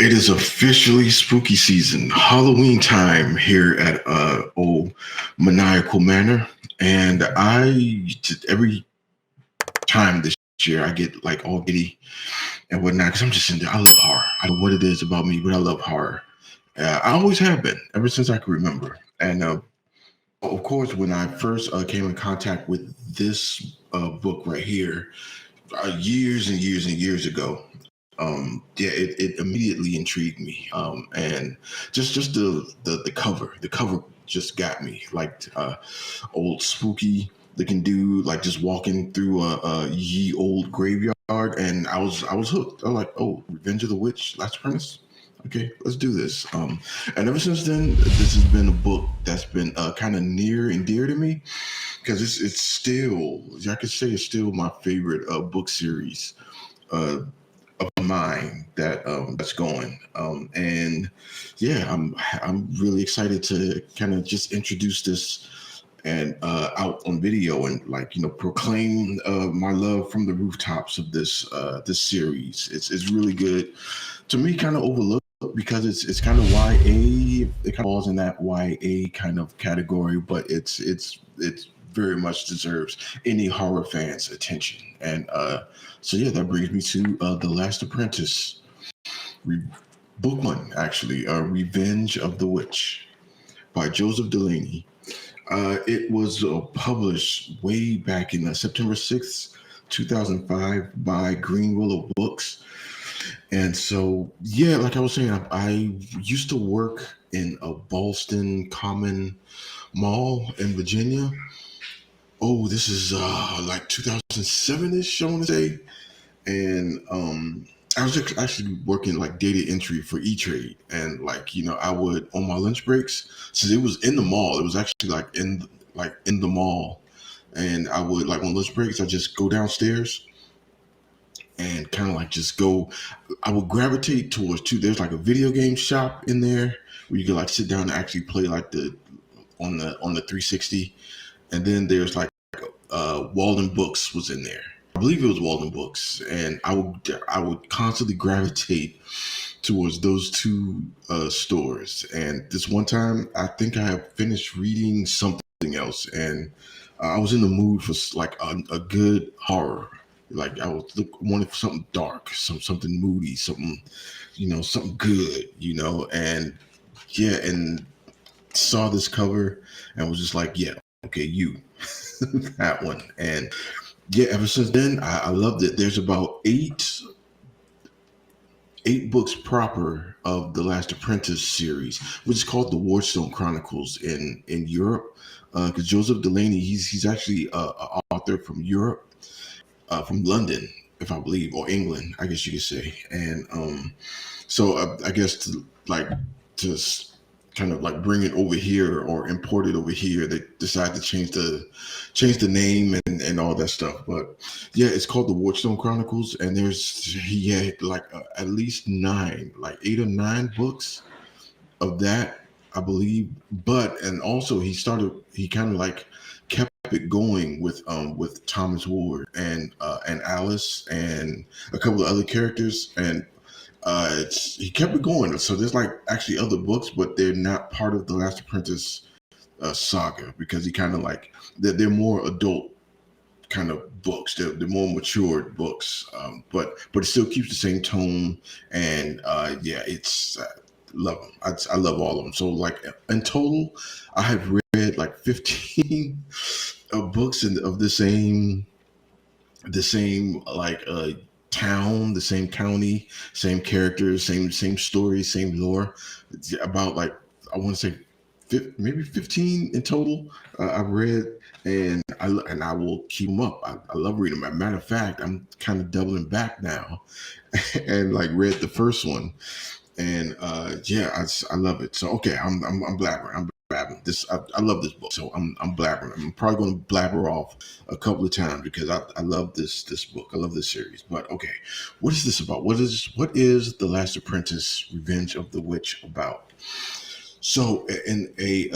It is officially spooky season, Halloween time here at old Maniacal Manor, and every time this year I get like all giddy and whatnot because I'm just in there. I love horror. I don't know what it is about me, but I love horror. I always have been ever since I can remember, and of course when I first came in contact with this book right here, years and years and years ago. Yeah, it immediately intrigued me. And just the cover, the cover just got me. Like old spooky looking dude, like just walking through a ye old graveyard, and I was hooked. I was like, oh, Revenge of the Witch, Last Apprentice. Okay, let's do this. And ever since then, this has been a book that's been kind of near and dear to me because it's still, I could say, it's still my favorite book series uh, of mine that's going. And yeah, I'm really excited to kind of just introduce this and out on video and like proclaim my love from the rooftops of this series. It's really good to me, kind of overlooked because it's kind of YA. It kind of falls in that YA kind of category, but it's very much deserves any horror fans' attention. And so yeah, that brings me to the Last Apprentice, re- book one actually, Revenge of the Witch by Joseph Delaney. It was published way back in September 6th, 2005 by Green Willow Books. And so, yeah, like I was saying, I used to work in a Ballston Common Mall in Virginia. Oh, this is like 2007-ish, I want to say. And I was actually working like data entry for E-Trade. And like, I would on my lunch breaks, since it was in the mall, it was actually like in the mall. And I would like on lunch breaks, I just go downstairs and kind of like just go. I would gravitate towards two. There's like a video game shop in there where you could like sit down and actually play like the on the 360, and then there's like Walden Books was in there. I believe it was Walden Books, and I would constantly gravitate towards those two stores. And this one time, I think I had finished reading something else, and I was in the mood for like a good horror. Like I was wanting for something dark, something moody, something something good, and yeah, and saw this cover and was just like, yeah, okay, you that one. And yeah, ever since then, I loved it. There's about eight books proper of the Last Apprentice series, which is called the Wardstone Chronicles in Europe. Because Joseph Delaney, he's actually an author from Europe, from London, if I believe, or England, I guess you could say. And so I guess to kind of like bring it over here or import it over here, they decided to change the name and all that stuff. But yeah, it's called the Wardstone Chronicles, and he had like at least nine, like 8 or 9 books of that, I believe. But and also he kind of like kept it going with Thomas Ward and Alice and a couple of other characters, and he kept it going. So there's like actually other books, but they're not part of the Last Apprentice saga because he kind of like they're more adult kind of books. They're more matured books, but it still keeps the same tone. And yeah, it's love them. I love all of them. So like in total, I have read like 15 books of the same like town, the same county, same characters, same stories, same lore. It's about like I want to say maybe 15 in total. I've read, and I will keep them up. I love reading them. As a matter of fact, I'm kind of doubling back now, and like read the first one, and yeah, I love it. So okay, I'm blabbering. I'm blabbering. I love this book, so I'm blabbering. I'm probably going to blabber off a couple of times because I love this book. I love this series. But okay, what is this about? What is The Last Apprentice: Revenge of the Witch about? So in a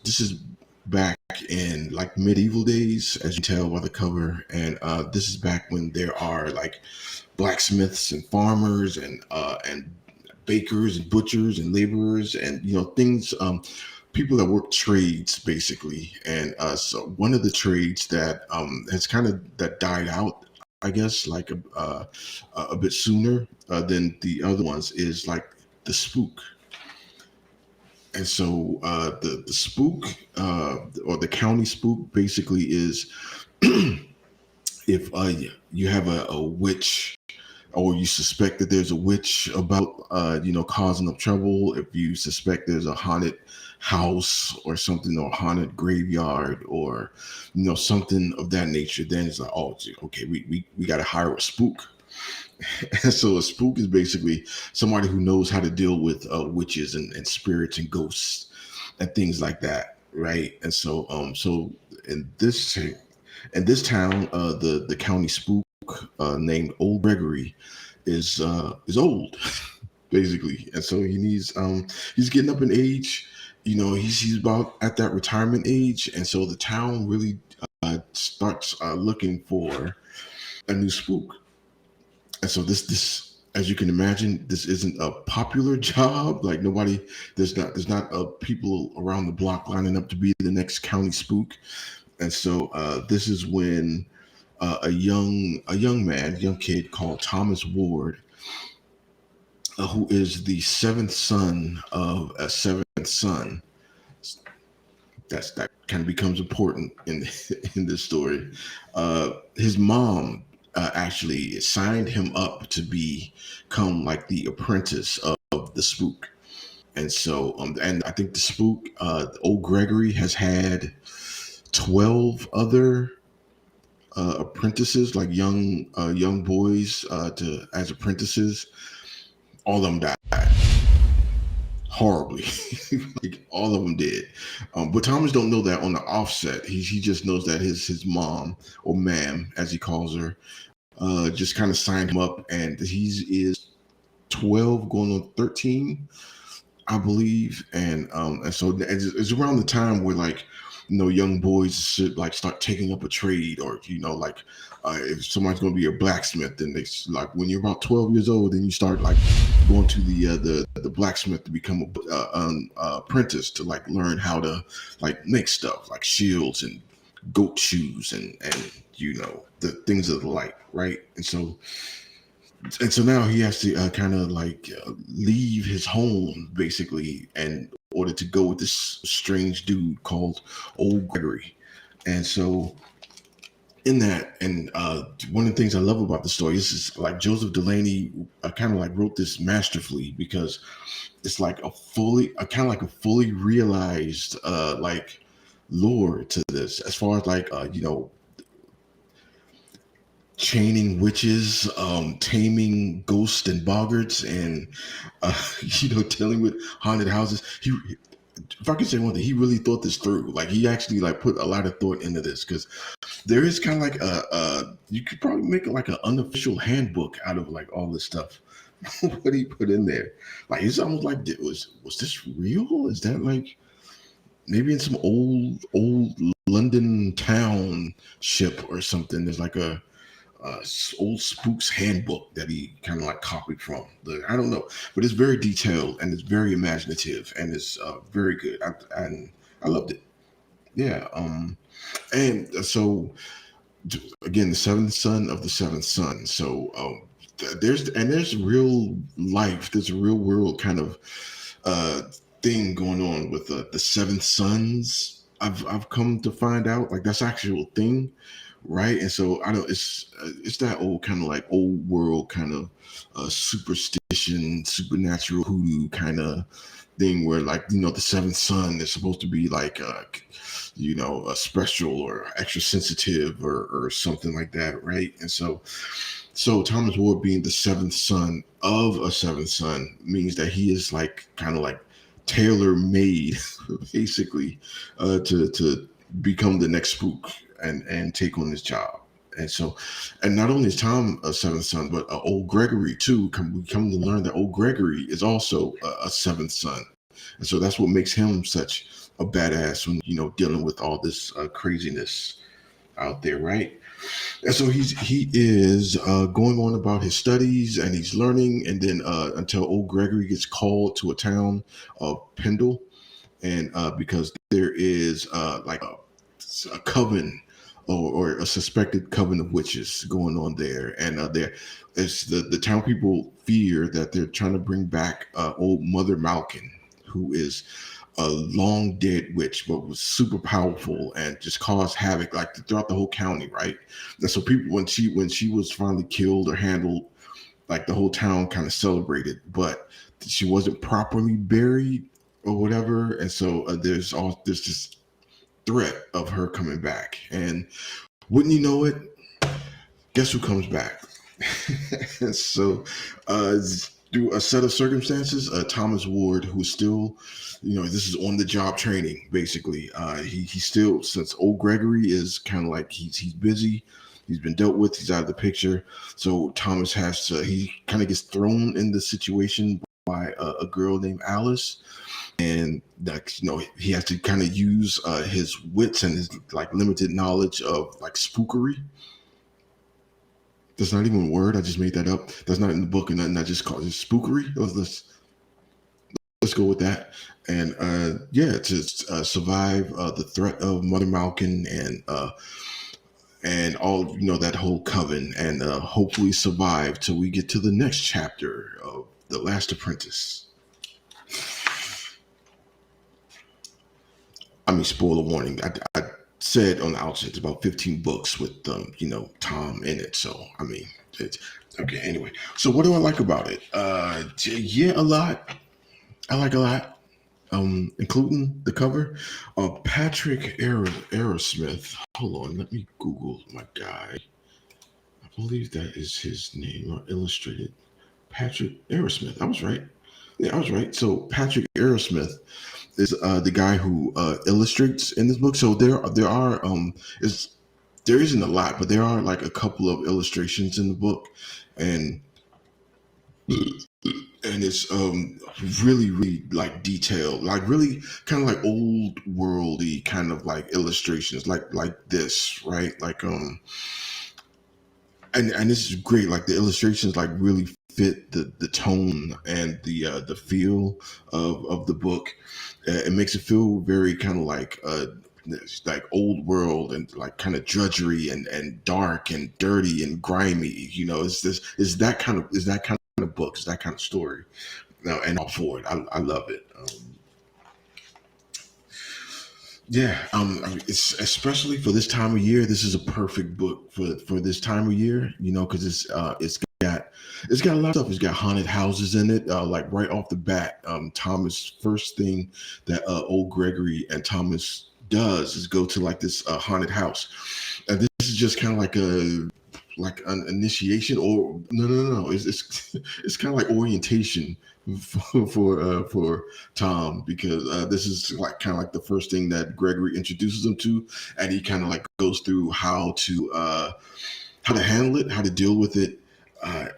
this is back in like medieval days, as you tell by the cover, and this is back when there are like blacksmiths and farmers and bakers and butchers and laborers and things, people that work trades basically. And so one of the trades that has kind of that died out, I guess, like a bit sooner than the other ones, is like the spook. And so the spook, or the county spook, basically is if you have a witch, or you suspect that there's a witch about, causing up trouble. If you suspect there's a haunted house or something, or haunted graveyard, or something of that nature, then it's like, oh, okay, we got to hire a spook. And so a spook is basically somebody who knows how to deal with witches and spirits and ghosts and things like that, right? And so in this in this town, the county spook, named Old Gregory, is old, basically. And so he's getting up in age. He's about at that retirement age, and so the town really starts looking for a new spook. And so this, as you can imagine, this isn't a popular job. Like, nobody, there's not people around the block lining up to be the next county spook. And so this is when a young kid called Thomas Ward, who is the seventh son of a seventh son. That kind of becomes important in in this story. His mom actually signed him up to become like the apprentice of the spook. And so, and I think the spook, old Gregory, has had 12 other apprentices, like young boys, to as apprentices. All of them died horribly. Like, all of them did. But Thomas don't know that on the offset. He just knows that his mom, or ma'am as he calls her, just kind of signed him up, and he is 12 going on 13, I believe. And so it's around the time where, like, young boys should like start taking up a trade, or like, if somebody's going to be a blacksmith, then they like, when you're about 12 years old, then you start like going to the blacksmith to become a apprentice, to like learn how to like make stuff like shields and goat shoes and the things of the like, right? And so now he has to kind of like leave his home, basically, in order to go with this strange dude called Old Gregory. And so in that, and one of the things I love about the story is like Joseph Delaney kind of like wrote this masterfully, because it's like a kind of like a fully realized like lore to this, as far as like chaining witches, taming ghosts and boggarts, and dealing with haunted houses. If I could say one thing, he really thought this through. Like, he actually like put a lot of thought into this, because there is kind of like you could probably make it like an unofficial handbook out of like all this stuff. What he put in there, like, it's almost like, was this real? Is that like maybe in some old London town ship or something? There's like a old spook's handbook that he kind of like copied from. I don't know, but it's very detailed, and it's very imaginative, and it's very good. I loved it. Yeah. And so again, the seventh son of the seventh son. So there's real life. There's a real world kind of uh, thing going on with the seventh sons. I've come to find out, like, that's actual thing, right? And so I don't. It's that old kind of like old world kind of superstition, supernatural hoodoo kind of thing, where like the seventh son is supposed to be like a special or extra sensitive, or something like that, right? And so Thomas Ward being the seventh son of a seventh son means that he is like kind of like tailor made, basically, to become the next spook and take on this job. And so, and not only is Tom a seventh son, but old Gregory too. We come to learn that old Gregory is also a seventh son, and so that's what makes him such a badass when dealing with all this craziness. out there, right? And so he is going on about his studies and he's learning, and then until old Gregory gets called to a town of Pendle, and because there is like a coven or a suspected coven of witches going on there, and there it's the town people fear that they're trying to bring back old Mother Malkin, who is a long dead witch, but was super powerful and just caused havoc like throughout the whole county, right? And so people, when she was finally killed or handled, like the whole town kind of celebrated, but she wasn't properly buried or whatever, and so there's this threat of her coming back, and wouldn't you know it, guess who comes back? So, uh, through a set of circumstances, Thomas Ward, who's still, this is on the job training, basically. He still, since old Gregory is kind of like he's busy, he's been dealt with, he's out of the picture. So Thomas he kind of gets thrown in the situation by a girl named Alice, and that he has to kind of use his wits and his like limited knowledge of like spookery. That's not even a word. I just made that up. That's not in the book, and nothing. I just called it spookery. Let's go with that. And yeah, to survive the threat of Mother Malkin and all that whole coven, and hopefully survive till we get to the next chapter of The Last Apprentice. I mean, spoiler warning. I said on the outset it's about 15 books with Tom in it. So I mean, it's okay. Anyway, so what do I like about it? Yeah, a lot. I like a lot, including the cover. Patrick Aerosmith. Hold on, let me Google my guy. I believe that is his name. Illustrated. Patrick Aerosmith. I was right. Yeah, I was right. So Patrick Aerosmith is the guy who illustrates in this book. So there are is there isn't a lot, but there are like a couple of illustrations in the book, and it's really like detailed, like really kind of like old worldy kind of like illustrations, like this, right? Like and this is great. Like the illustrations like really fit the tone and the feel of the book. It makes it feel very kind of like old world and like kind of drudgery and dark and dirty and grimy. It's this is that kind of book, it's that kind of story. No, and all for it. I love it. Yeah, I mean, it's especially for this time of year. This is a perfect book for this time of year. Because it's got a lot of stuff. It's got haunted houses in it. Like right off the bat, Thomas first thing that old Gregory and Thomas does is go to like this haunted house, and this is just kind of like an initiation, or no, it's it's kind of like orientation for Tom, because this is like kind of like the first thing that Gregory introduces him to, and he kind of like goes through how to handle it, how to deal with it,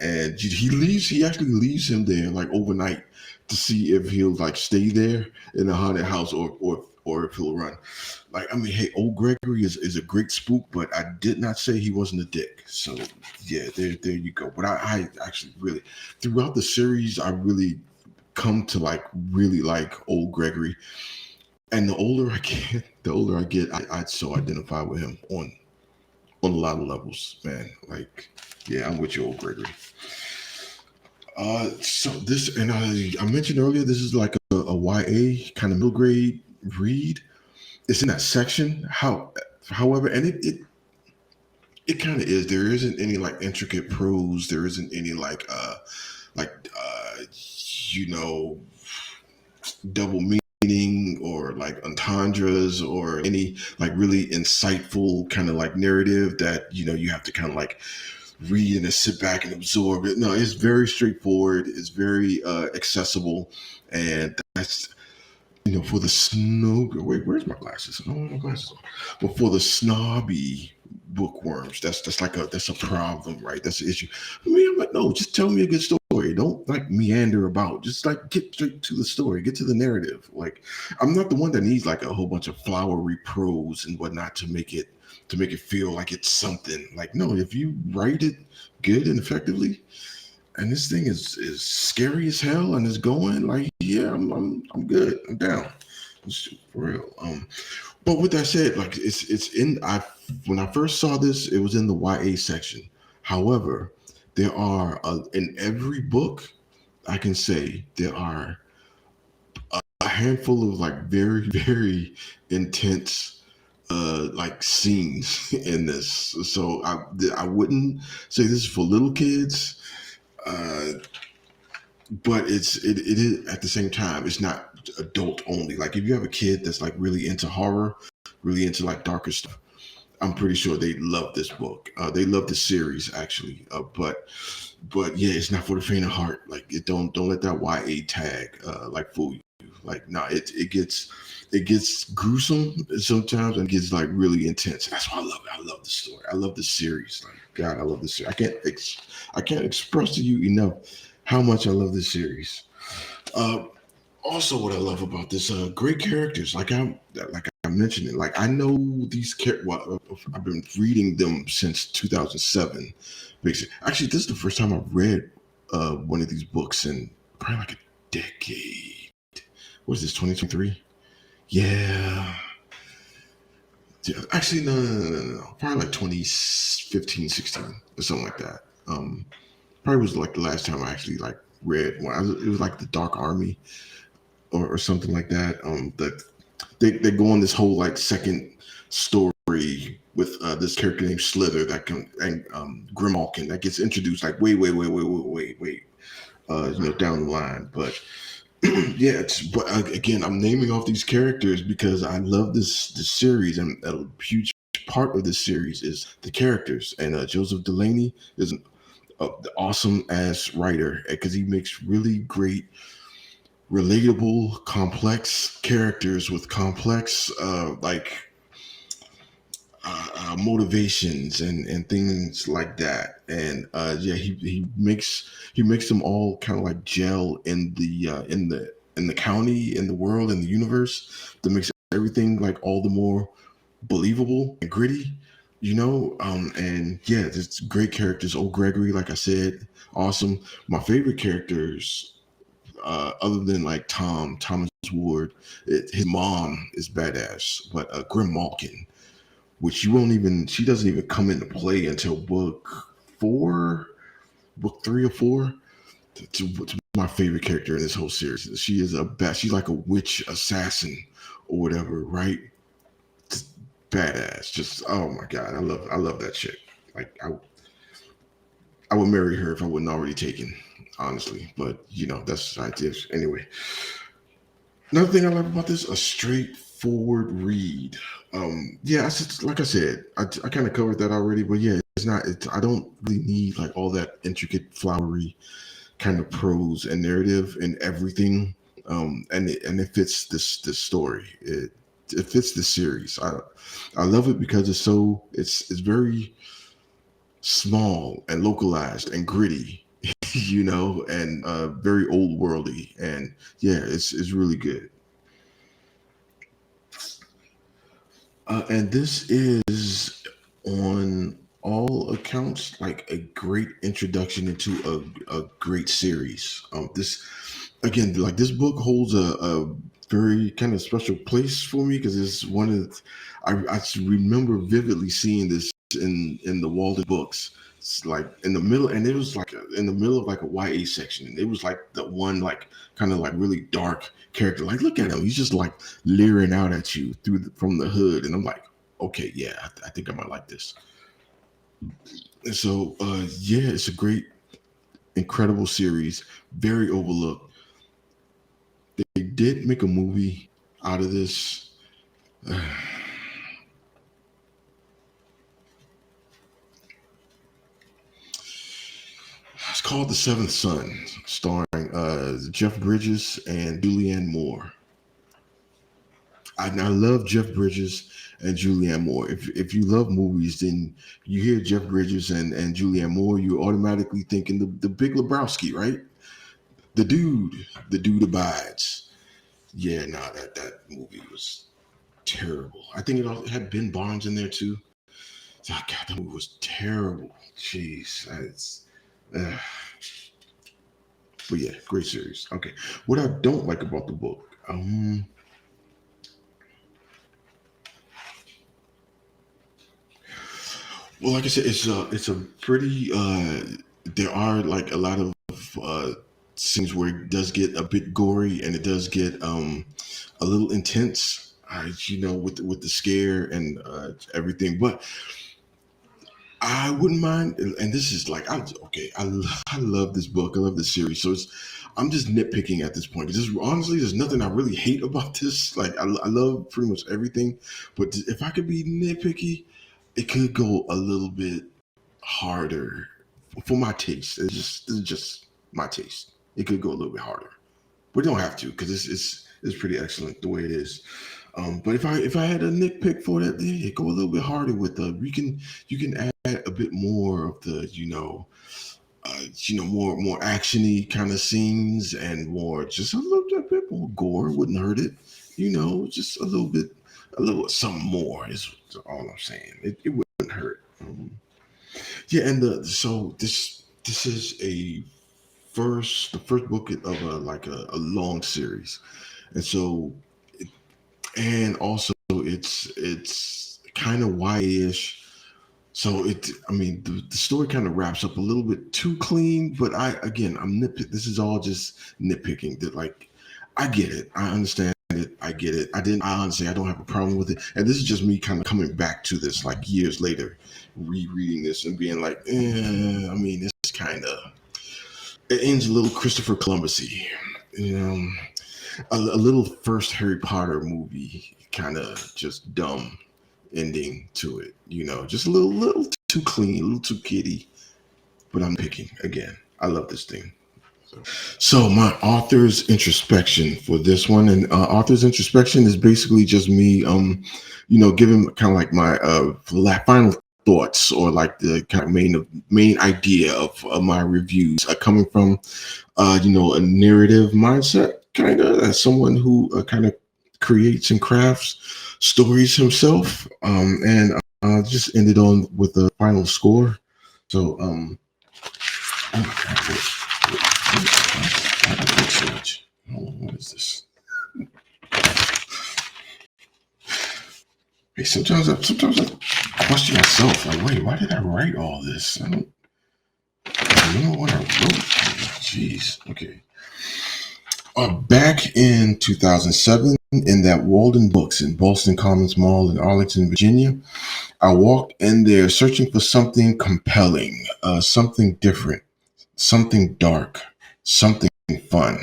and he actually leaves him there like overnight to see if he'll like stay there in the haunted house, or if he'll run. Like, I mean, hey, old Gregory is a great spook, but I did not say he wasn't a dick. So yeah, there you go. But I actually really, throughout the series, I really come to like really like old Gregory. And the older I get, I so identify with him on a lot of levels, man. Like, yeah, I'm with you, old Gregory. So this, and I mentioned earlier, this is like a YA kind of middle grade read. It's in that section. However, and it kind of is. There isn't any like intricate prose. There isn't any like you know double meaning or like entendres or any like really insightful kind of like narrative that you have to kind of like read and then sit back and absorb it. No, it's very straightforward. It's very accessible, and that's for the snow. Wait, where's my glasses? I don't have my glasses on. But for the snobby bookworms. That's a problem, right? That's the issue. I mean, I'm like, no, just tell me a good story. Don't like meander about. Just like get straight to the story, get to the narrative. Like, I'm not the one that needs like a whole bunch of flowery prose and whatnot to make it feel like it's something. Like, no, if you write it good and effectively, and this thing is scary as hell and it's going like, yeah, I'm good. I'm down. For real. But with that said, like it's in I when I first saw this, it was in the YA section. However, there are in every book, I can say there are a handful of like very very intense like scenes in this. So I wouldn't say this is for little kids, uh but it is at the same time it's not adult only. Like if you have a kid that's like really into horror, really into like darker stuff, I'm pretty sure they love this book. They love the series actually, but yeah, it's not for the faint of heart. Like it don't let that YA tag like fool you. Like no, it gets gruesome sometimes and gets like really intense. That's why I love it. I love the story. I love the series. Like God, I love this series. I can't express to you enough how much I love this series. Uh, Also, what I love about this, great characters. Like I mentioned it. Like I know these characters. Well, I've been reading them since 2007. Basically, actually, this is the first time I've read one of these books in probably like a decade. What is this? 2023? Yeah. Yeah, actually, no. Probably like 2015, 16, or something like that. Probably was like the last time I actually like read one. It was like the Dark Army or something like that. They go on this whole like second story with this character named Slither that can and Grimalkin that gets introduced like wait, down the line. But yeah, but again, I'm naming off these characters because I love this series, and a huge part of this series is the characters. And Joseph Delaney is an awesome ass writer because he makes really great relatable, complex characters with complex motivations and things like that. And yeah, he makes them all kind of like gel in the county, in the world, in the universe. That makes everything like all the more believable and gritty. And yeah, there's great characters. Old Gregory, like I said, awesome. My favorite characters other than like Thomas Ward, his mom is badass. But Grim Malkin, which she doesn't even come into play until book 3 or 4. To my favorite character in this whole series. She is she's like a witch assassin or whatever, right? Just badass. Just oh my god, I love that chick. Like I would marry her if I wasn't already taken, honestly. But that's scientific. Anyway, another thing I love about this, a straightforward read. Yeah, like I said, I kind of covered that already, but yeah, it's not. I don't really need like all that intricate, flowery kind of prose and narrative and everything. And it fits this story. It fits the series. I love it because it's very small and localized and gritty, and very old worldy. And yeah, it's really good. And this is on all accounts like a great introduction into a great series. This again, like this book holds a very kind of special place for me because it's one of I remember vividly seeing this in the Walden books. It's like in the middle, and it was like in the middle of like a YA section. And it was like the one like kind of like really dark character. Like look at him, he's just like leering out at you from the hood, and I'm like, okay, yeah, I think I might like this. And so yeah, it's a great, incredible series, very overlooked. They did make a movie out of this. It's called The Seventh Son, starring Jeff Bridges and Julianne Moore. I love Jeff Bridges and Julianne Moore. If you love movies, then you hear Jeff Bridges and Julianne Moore, you automatically thinking the Big Lebowski, right? The dude, the dude abides. Yeah, no, that movie was terrible. I think it had Ben Barnes in there too. Oh, God, that movie was terrible. Jeez, uh, but yeah, great series. Okay, what I don't like about the book, well, like I said, it's a pretty. There are like a lot of uh, scenes where it does get a bit gory and it does get a little intense. With the scare and everything, but I wouldn't mind. And this is like, I love this book. I love this series. So I'm just nitpicking at this point because honestly, there's nothing I really hate about this. Like, I love pretty much everything, but if I could be nitpicky, it could go a little bit harder for my taste. This is just my taste. It could go a little bit harder, but you don't have to because it's pretty excellent the way it is. But if I had a nitpick for that, yeah, go a little bit harder with the you can add a bit more of the more actiony kind of scenes and more just a little bit more gore wouldn't hurt it. Just a little something more is all I'm saying. It wouldn't hurt. Yeah, and this is the first book of a long series, and so and also it's kind of YA-ish. So I mean, the story kind of wraps up a little bit too clean, but I'm nitpick. This is all just nitpicking. That like, I get it, I understand it, I get it. I honestly, I don't have a problem with it. And this is just me kind of coming back to this like years later, rereading this and being like, I mean, it's kind of it ends a little Christopher Columbusy, you know, a little first Harry Potter movie, kind of just dumb ending to it, just a little too clean, a little too kiddie. But I'm picking again. I love this thing. So my author's introspection for this one, and author's introspection is basically just me, giving kind of like my final thoughts or like the kind of main idea of my reviews, coming from a narrative mindset, kind of as someone who kind of creates and crafts stories himself, and just ended on with a final score. So, oh my God, what is this? Hey, sometimes I question myself. Like, wait, why did I write all this? I don't know what I wrote. Jeez. Okay. Back in 2007, in that Walden Books in Boston Commons Mall in Arlington, Virginia, I walked in there searching for something compelling, something different, something dark, something fun.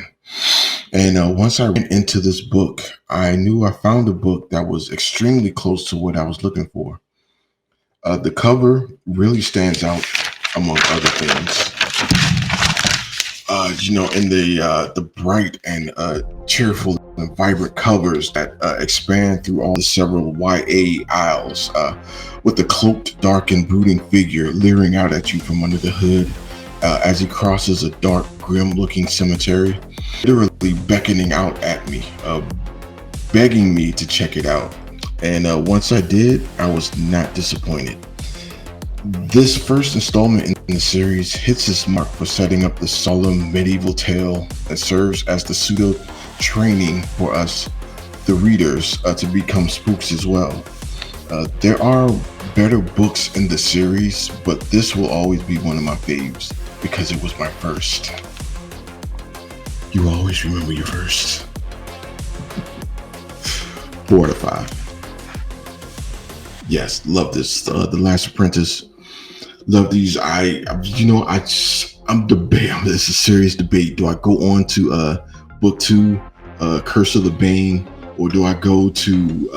And once I went into this book, I knew I found a book that was extremely close to what I was looking for. The cover really stands out among other things. In the bright and cheerful and vibrant covers that expand through all the several YA aisles, with the cloaked, dark, and brooding figure leering out at you from under the hood as he crosses a dark, grim-looking cemetery, literally beckoning out at me, begging me to check it out. And once I did, I was not disappointed. This first installment in the series hits its mark for setting up the solemn medieval tale and serves as the pseudo training for us, the readers, to become spooks as well. There are better books in the series, but this will always be one of my faves because it was my first. You always remember your first. 4 out of 5. Yes, love this. The Last Apprentice. Love these. I'm debating. It's a serious debate. Do I go on to book 2, Curse of the Bane, or do I go to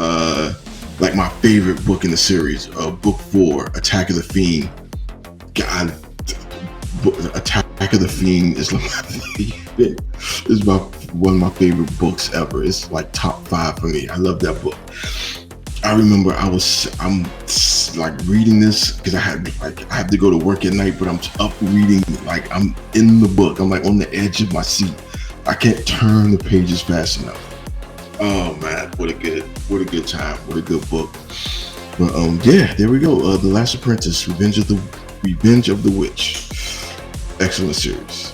like my favorite book in the series, book 4, Attack of the Fiend? God, Attack of the Fiend is like my one of my favorite books ever. It's like top 5 for me. I love that book. I remember I'm like reading this because I have to go to work at night, but I'm up reading, like I'm in the book. I'm like on the edge of my seat. I can't turn the pages fast enough. Oh man, what a good time, what a good book. But yeah, there we go. The Last Apprentice, Revenge of the Witch. Excellent series.